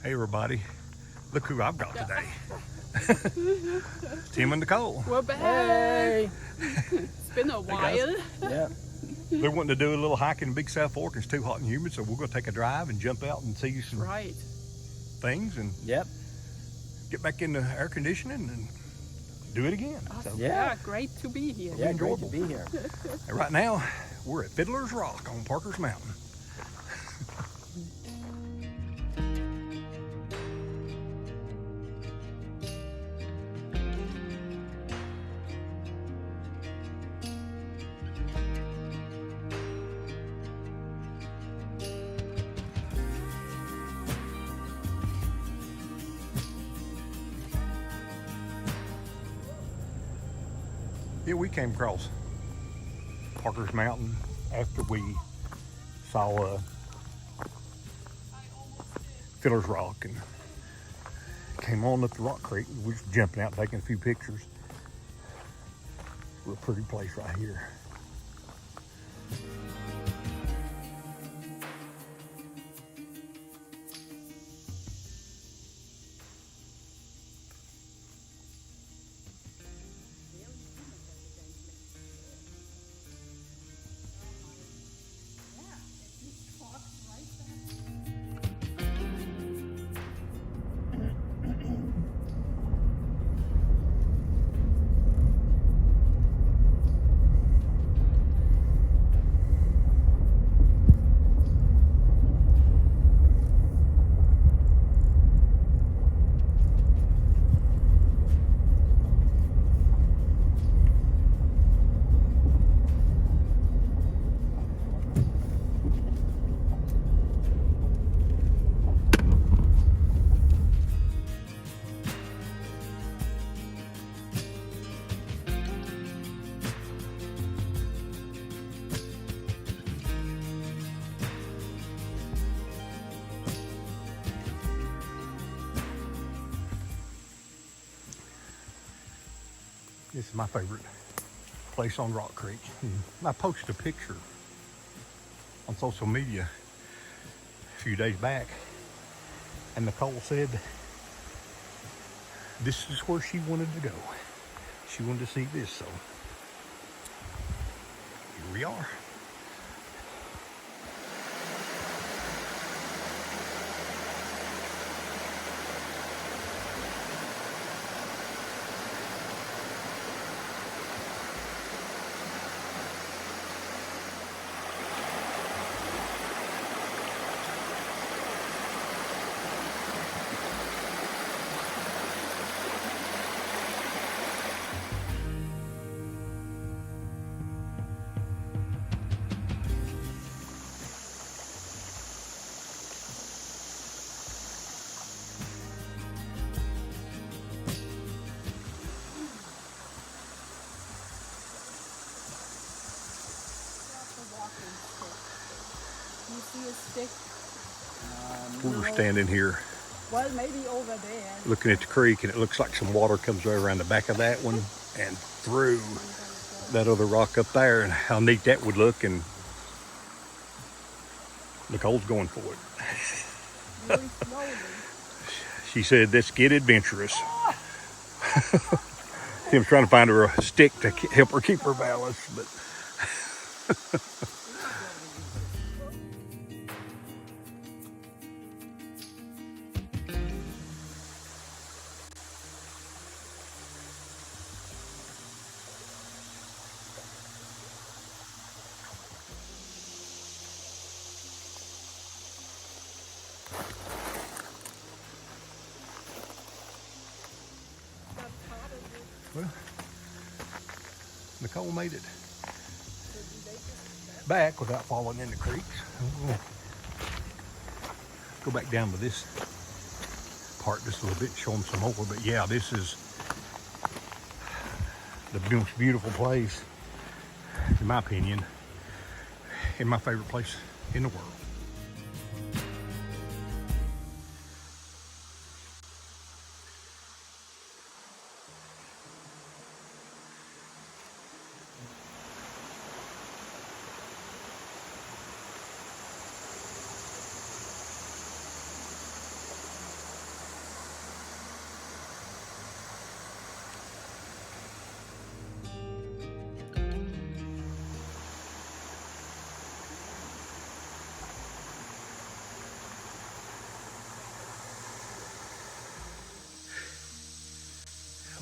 Hey everybody, look who I've got today. Tim and Nicole. We're back. Hey. It's been a while. Yeah. They're wanting to do a little hiking in Big South Fork and it's too hot and humid, so we're going to take a drive and jump out and see some things and get back in the air conditioning and do it again. Awesome. So, yeah, great to be here. Yeah, great enjoyable. to be here. And right now, we're at Fiddler's Rock on Parker's Mountain. Yeah, we came across Parker's Mountain after we saw Fiddler's Rock and came on up the Rock Creek. We was jumping out taking a few pictures. Real pretty place right here. This is my favorite place on Rock Creek. I posted a picture on social media a few days back, and Nicole said this is where she wanted to go. She wanted to see this, so here we are. You see a stick? We were standing here Well, maybe over there. looking at the creek, and it looks like some water comes right around the back of that one and through that other rock up there, and how neat that would look. And Nicole's going for it. Very slowly. She said, let's get adventurous. Tim's trying to find her a stick to help her keep her balance, but well, Nicole made it back without falling in the creek. We'll go back down to this part just a little bit, show them some more. But yeah, this is the most beautiful place, in my opinion, and my favorite place in the world.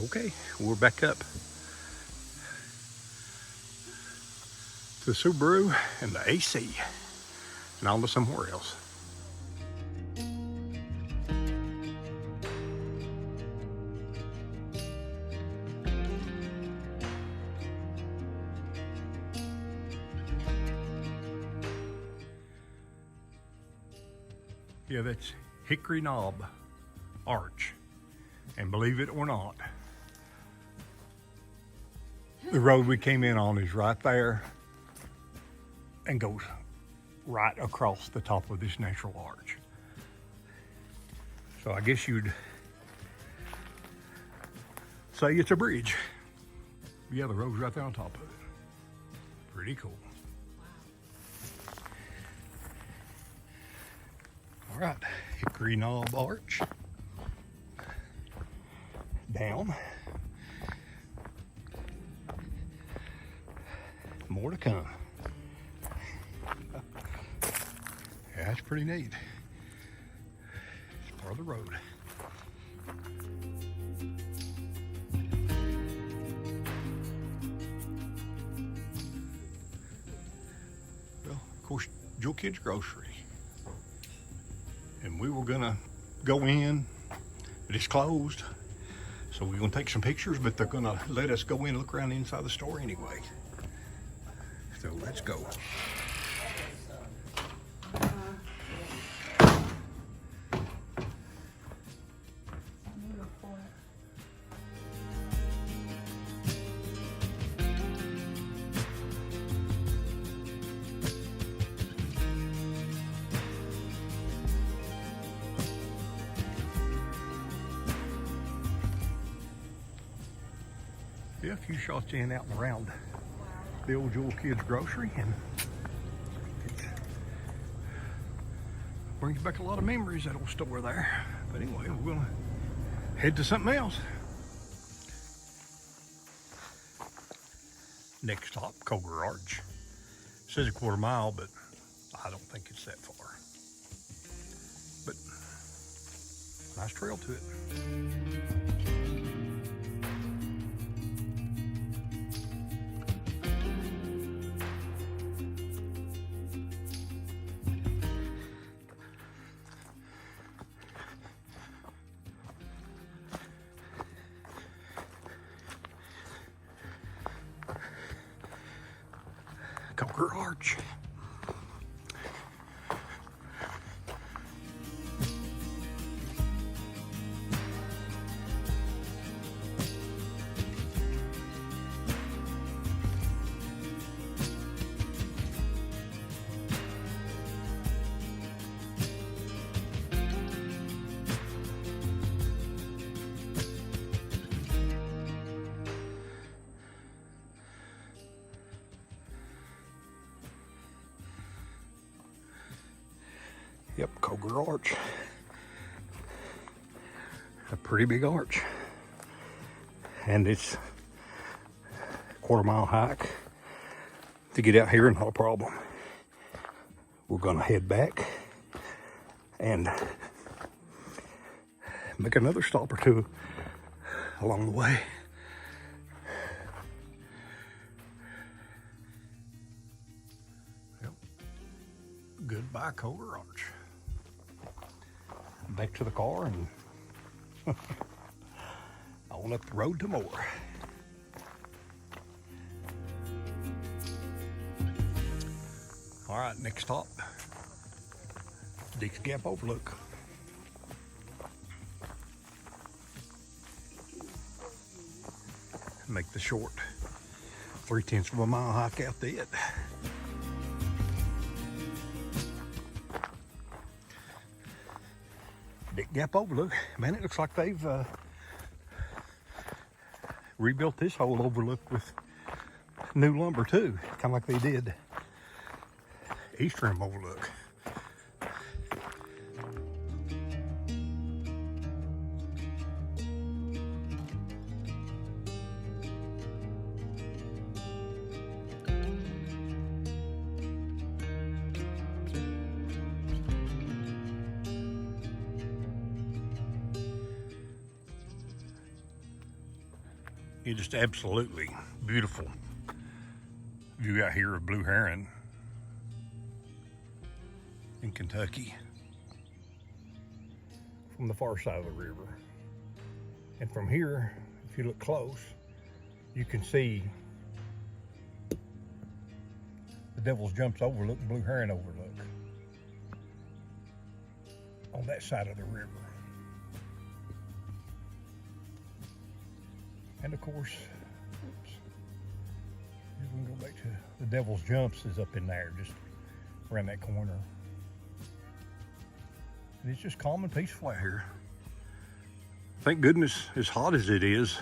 Okay, we're back up to the Subaru and the AC and on to somewhere else. Yeah, that's Hickory Knob Arch. And believe it or not, the road we came in on is right there and goes right across the top of this natural arch. So I guess you'd say it's a bridge. Yeah, the road's right there on top of it. Pretty cool. All right, Hickory Knob Arch. Down. More to come. Yeah, that's pretty neat. It's part of the road. Well, of course, Jewell Kids Grocery. And we were gonna go in, but it's closed. So we're gonna take some pictures, but they're gonna let us go in and look around the inside the store anyway. So let's go. Yeah, a few shots in, out and around the old Jewell Kids Grocery, and it brings back a lot of memories, that old store there. But anyway, we're gonna head to something else. Next stop, Koger Arch. It says a quarter mile, but I don't think it's that far. But nice trail to it. Koger Arch. Yep, Koger Arch. A pretty big arch. And it's a quarter-mile hike to get out here, not a problem. We're gonna head back and make another stop or two along the way. Yep. Goodbye, Koger Arch. Back to the car and on up the road to more. All right, next stop, Dick's Gap Overlook. Make the short 3/10 of a mile hike out to it. Dick Gap Overlook. Man, it looks like they've rebuilt this whole overlook with new lumber too, kind of like they did East Rim Overlook. It's just absolutely beautiful view out here of Blue Heron in Kentucky from the far side of the river. And from here, if you look close, you can see the Devil's Jumps Overlook and Blue Heron Overlook on that side of the river. And of course, oops, we can go back to the Devil's Jumps is up in there, just around that corner. And it's just calm and peaceful out here. Thank goodness, as hot as it is,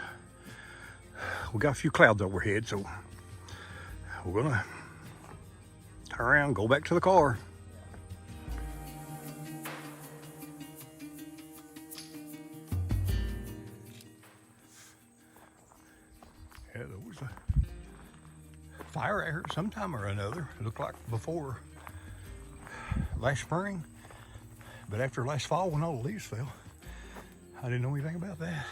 we got a few clouds overhead, so we're gonna turn around, go back to the car. Yeah, there was a fire out here at some time or another. It looked like before last spring, but after last fall when all the leaves fell, I didn't know anything about that.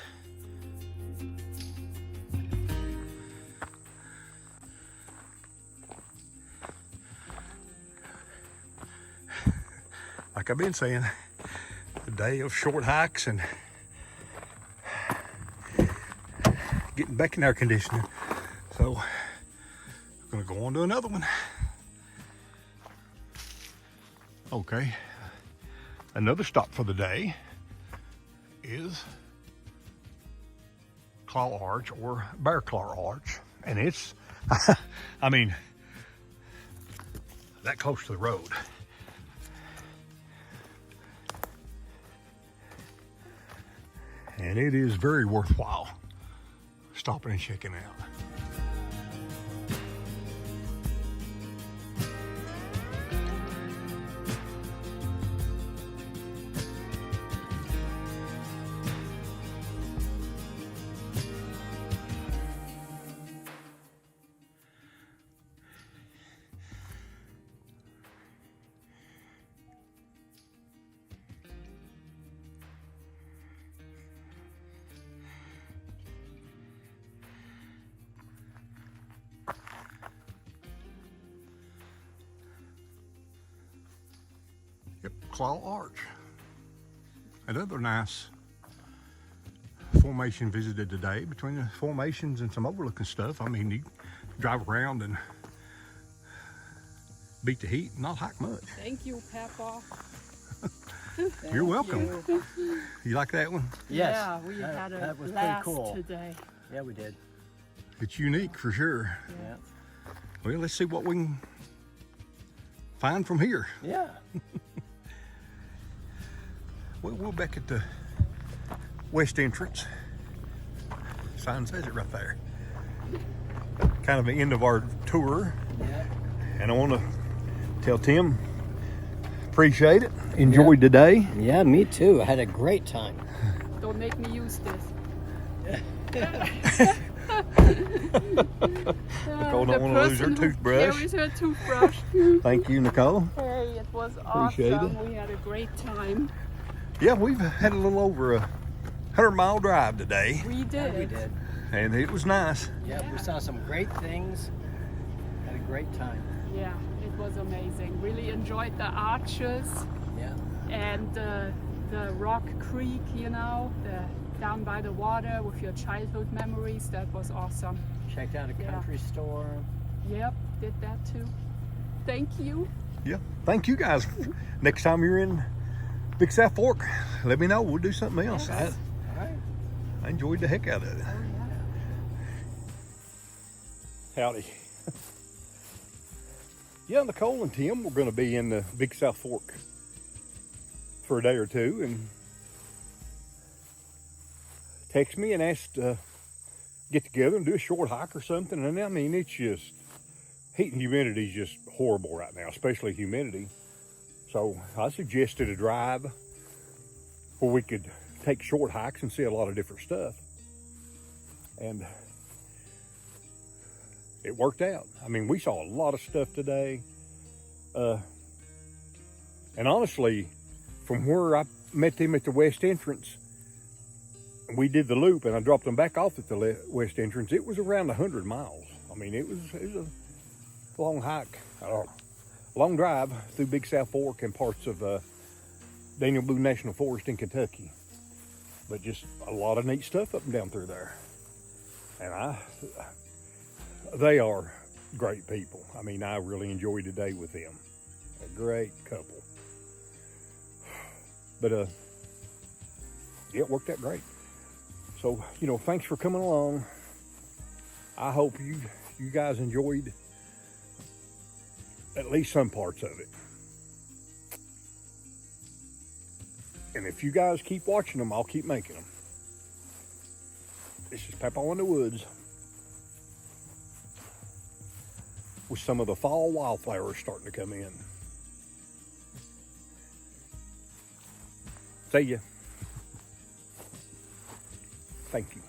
Like I've been saying, a day of short hikes and getting back in air conditioning. So I'm gonna go on to another one. Okay, another stop for the day is Claw Arch or Bearclaw Arch. And it's, I mean, that close to the road. And it is very worthwhile stopping and checking out. Yep, Claw Arch. Another nice formation visited today. Between the formations and some overlooking stuff, I mean, you drive around and beat the heat and not hike much. Thank you, Peppa. You're welcome. You like that one? Yes. Yeah, we had a that was blast pretty cool. today. Yeah, we did. It's unique for sure. Yeah. Well, let's see what we can find from here. Yeah. We're back at the west entrance. Sign says it right there. Kind of the end of our tour. Yeah. And I want to tell Tim, appreciate it. Enjoyed today. Yeah, me too. I had a great time. Don't make me use this. Nicole don't want to lose her toothbrush. Here is her toothbrush. Thank you, Nicole. Hey, it was Appreciate awesome. it. We had a great time. Yeah, we've had a little over a 100-mile drive today, We did. Yeah, we did. and it was nice. Yeah, we saw some great things. Had a great time. Yeah, it was amazing. Really enjoyed the arches Yeah. and the Rock Creek, you know, down by the water with your childhood memories. That was awesome. Checked out a Yeah. country store. Yep, did that too. Thank you. Yeah, thank you guys. Next time you're in Big South Fork, let me know. We'll do something else. Yes. All right. I enjoyed the heck out of it. Oh, yeah. Howdy. Yeah, Nicole and Tim, we're going to be in the Big South Fork for a day or two, and text me and asked to get together and do a short hike or something. And I mean, it's just, heat and humidity is just horrible right now, especially humidity. So I suggested a drive where we could take short hikes and see a lot of different stuff. And it worked out. I mean, we saw a lot of stuff today. And honestly, from where I met them at the west entrance, we did the loop, and I dropped them back off at the west entrance. It was around 100 miles. I mean, it was a long hike, long drive through Big South Fork and parts of Daniel Boone National Forest in Kentucky. But just a lot of neat stuff up and down through there. And they are great people. I mean, I really enjoyed the day with them. A great couple. But yeah, it worked out great. So, you know, thanks for coming along. I hope you guys enjoyed at least some parts of it. And if you guys keep watching them, I'll keep making them. This is Papa in the Woods with some of the fall wildflowers starting to come in. See ya. Thank you.